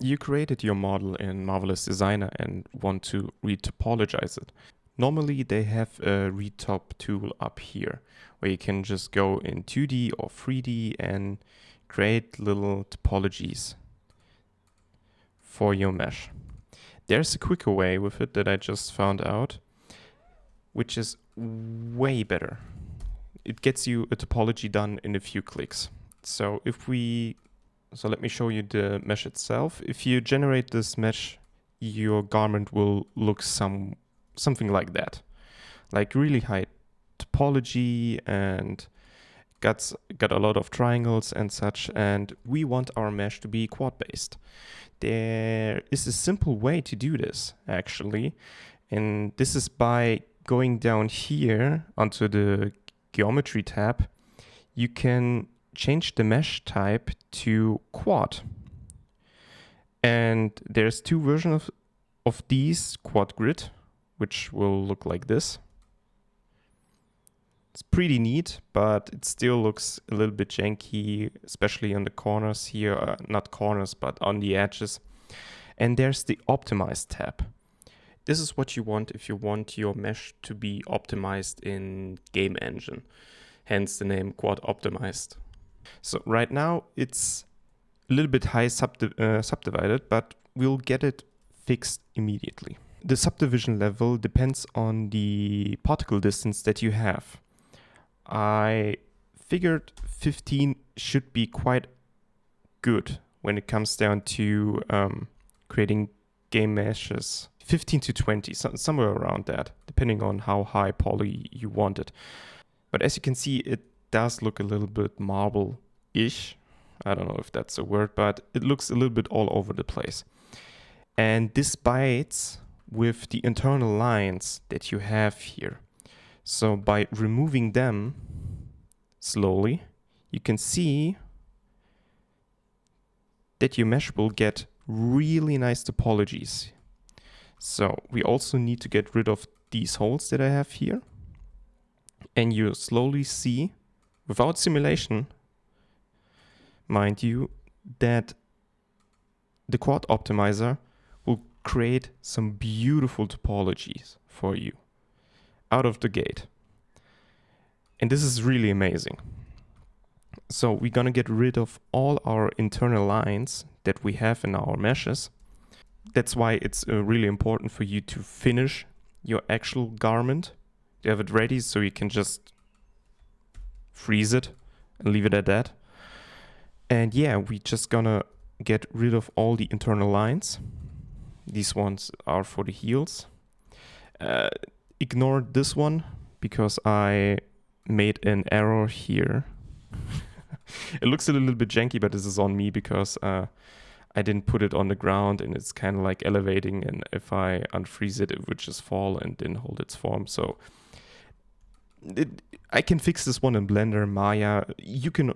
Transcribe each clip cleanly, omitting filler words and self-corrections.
You created your model in Marvelous Designer and want to retopologize it. Normally they have a retop tool up here where you can just go in 2D or 3D and create little topologies for your mesh. There's a quicker way with it that I just found out, which is way better. It gets you a topology done in a few clicks. So let me show you the mesh itself. If you generate this mesh, your garment will look something like that. Like really high topology and got a lot of triangles and such, and we want our mesh to be quad based. There is a simple way to do this actually, and this is by going down here onto the geometry tab. You can change the mesh type to quad, and there's two versions of these quad grid, which will look like this. It's pretty neat, but it still looks a little bit janky, especially on the corners here, not corners, but on the edges. And there's the optimized tab. This is what you want if you want your mesh to be optimized in Game Engine, hence the name quad optimized. So right now it's a little bit high subdivided, but we'll get it fixed immediately. The subdivision level depends on the particle distance that you have. I figured 15 should be quite good when it comes down to creating game meshes. 15 to 20, somewhere around that, depending on how high poly you want it. But as you can see, it does look a little bit marble-ish. I don't know if that's a word, but it looks a little bit all over the place. And this bites with the internal lines that you have here. So by removing them slowly, you can see that your mesh will get really nice topologies. So we also need to get rid of these holes that I have here. And you slowly see, without simulation, mind you, that the quad optimizer will create some beautiful topologies for you out of the gate. And this is really amazing. So we're gonna get rid of all our internal lines that we have in our meshes. That's why it's really important for you to finish your actual garment. You have it ready so you can just freeze it and leave it at that. And yeah, we're just gonna get rid of all the internal lines. These ones are for the heels. Ignore this one because I made an error here. It looks a little bit janky, but this is on me because I didn't put it on the ground and it's kind of like elevating, and if I unfreeze it, it would just fall and didn't hold its form. So I can fix this one in Blender, Maya. You can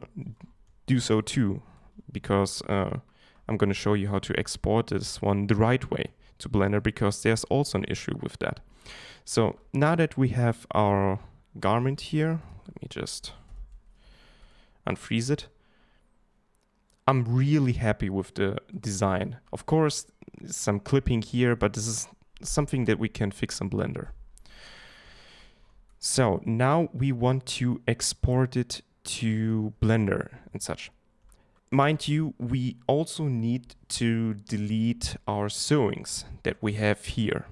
do so too, because I'm going to show you how to export this one the right way to Blender, because there's also an issue with that. So now that we have our garment here, let me just unfreeze it. I'm really happy with the design. Of course, some clipping here, but this is something that we can fix in Blender. So now we want to export it to Blender and such. Mind you, we also need to delete our sewings that we have here.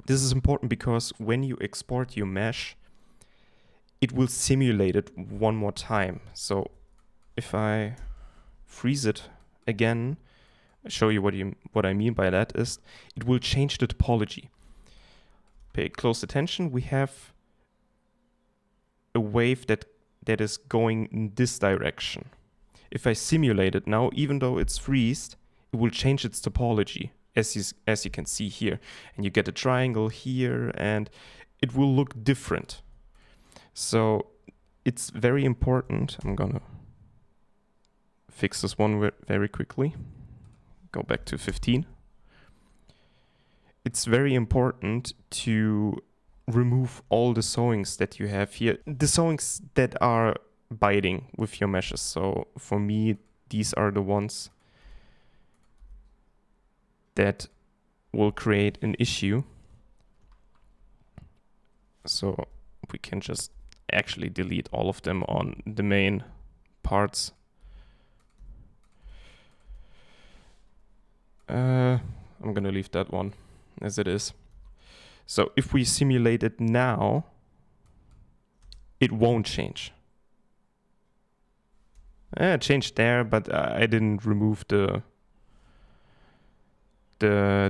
This is important because when you export your mesh, it will simulate it one more time. So if I freeze it again, I'll show you what I mean by that is it will change the topology. Pay close attention. We have a wave that is going in this direction. If I simulate it now, even though it's freezed, it will change its topology, as you can see here. And you get a triangle here, and it will look different. So it's very important. I'm gonna fix this one very quickly. Go back to 15. It's very important to remove all the sewings that you have here. The sewings that are biting with your meshes. So for me, these are the ones that will create an issue. So we can just actually delete all of them on the main parts. I'm gonna leave that one as it is. So if we simulate it now, it won't change. It changed there, but I didn't remove the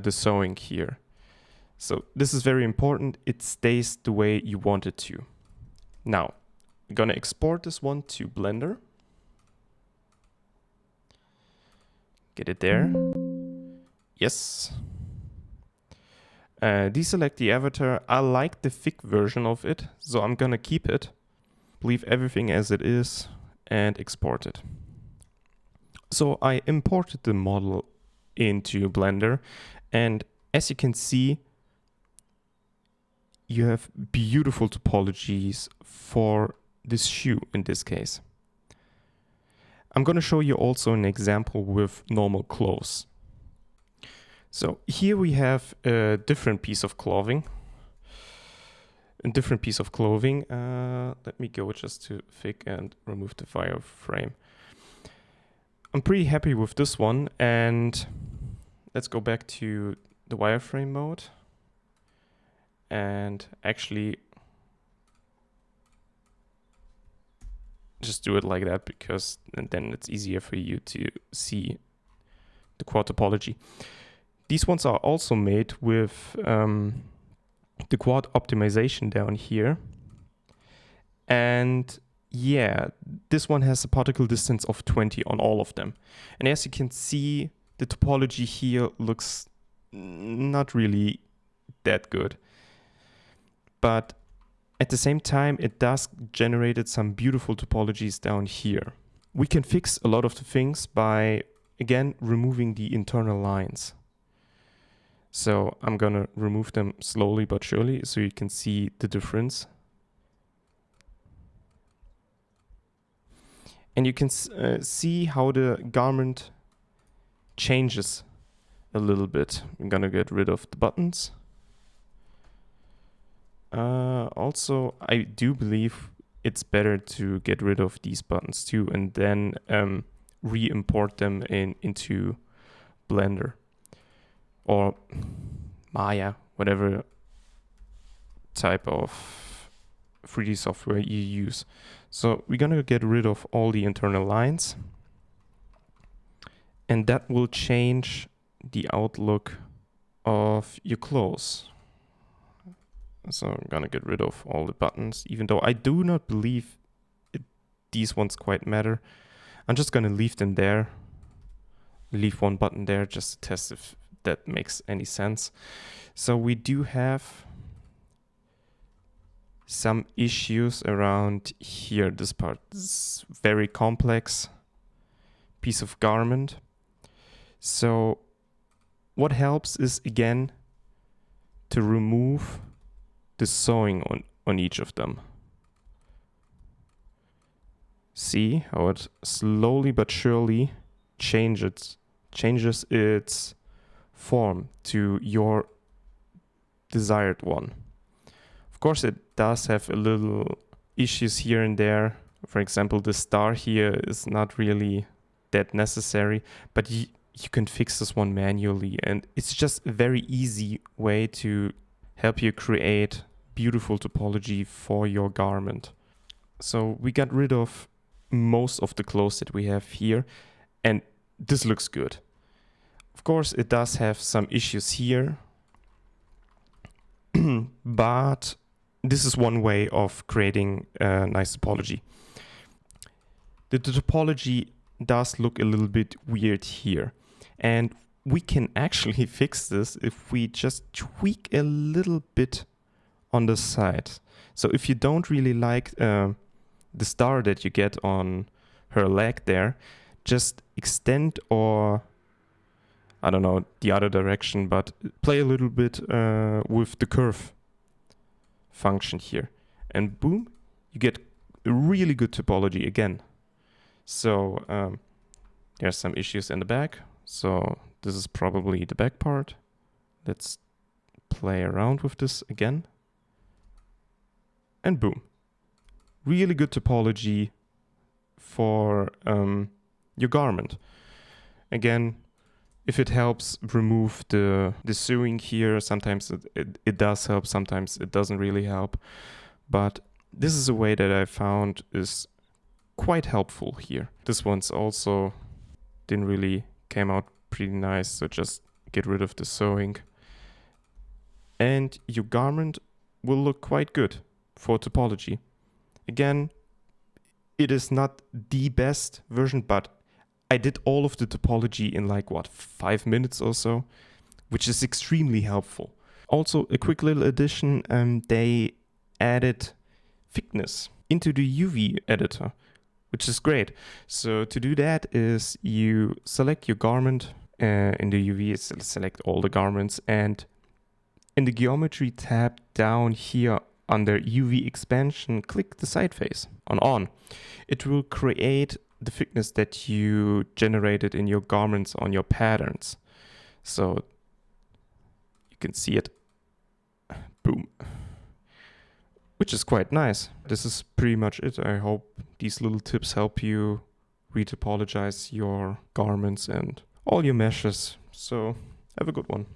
sewing here. So this is very important. It stays the way you want it to. Now, I'm gonna export this one to Blender. Get it there. Yes. Deselect the avatar. I like the thick version of it, so I'm gonna keep it. Leave everything as it is and export it. So I imported the model into Blender, and as you can see, you have beautiful topologies for this shoe in this case. I'm going to show you also an example with normal clothes. So here we have a different piece of clothing. Let me go just to thick and remove the wireframe. I'm pretty happy with this one, and let's go back to the wireframe mode and actually just do it like that, because then it's easier for you to see the quad topology. These ones are also made with the quad optimization down here. And yeah, this one has a particle distance of 20 on all of them. And as you can see, the topology here looks not really that good. But at the same time, it does generate some beautiful topologies down here. We can fix a lot of the things by, again, removing the internal lines. So I'm gonna remove them slowly but surely so you can see the difference. And you can see how the garment changes a little bit. I'm gonna get rid of the buttons. Also, I do believe it's better to get rid of these buttons too, and then re-import them into Blender or Maya, whatever type of 3D software you use. So we're gonna get rid of all the internal lines, and that will change the outlook of your clothes. So I'm gonna get rid of all the buttons, even though I do not believe these ones quite matter. I'm just gonna leave them there. Leave one button there just to test if that makes any sense. So we do have some issues around here. This part is very complex piece of garment. So what helps is, again, to remove the sewing on each of them. See how it slowly but surely changes its form to your desired one. Of course, it does have a little issues here and there. For example, the star here is not really that necessary, but you can fix this one manually, and it's just a very easy way to help you create beautiful topology for your garment. So we got rid of most of the clothes that we have here, and this looks good. Of course, it does have some issues here, but this is one way of creating a nice topology. The topology does look a little bit weird here, and we can actually fix this if we just tweak a little bit on the side. So if you don't really like the star that you get on her leg there, just extend, or I don't know, the other direction, but play a little bit with the curve function here, and boom, you get a really good topology again. So there's some issues in the back, so This is probably the back part. Let's play around with this again. And boom. Really good topology for your garment. Again, if it helps remove the sewing here, sometimes it does help, sometimes it doesn't really help. But this is a way that I found is quite helpful here. This one's also didn't really came out pretty nice, so just get rid of the sewing. And your garment will look quite good for topology. Again, it is not the best version, but I did all of the topology in like, 5 minutes or so, which is extremely helpful. Also, a quick little addition, they added thickness into the UV editor, which is great. So to do that is you select your garment in the UV, select all the garments, and in the geometry tab down here under UV expansion, click the side face on. It will create the thickness that you generated in your garments on your patterns. So you can see it. Boom. Which is quite nice. This is pretty much it. I hope these little tips help you retopologize your garments and all your meshes. So have a good one.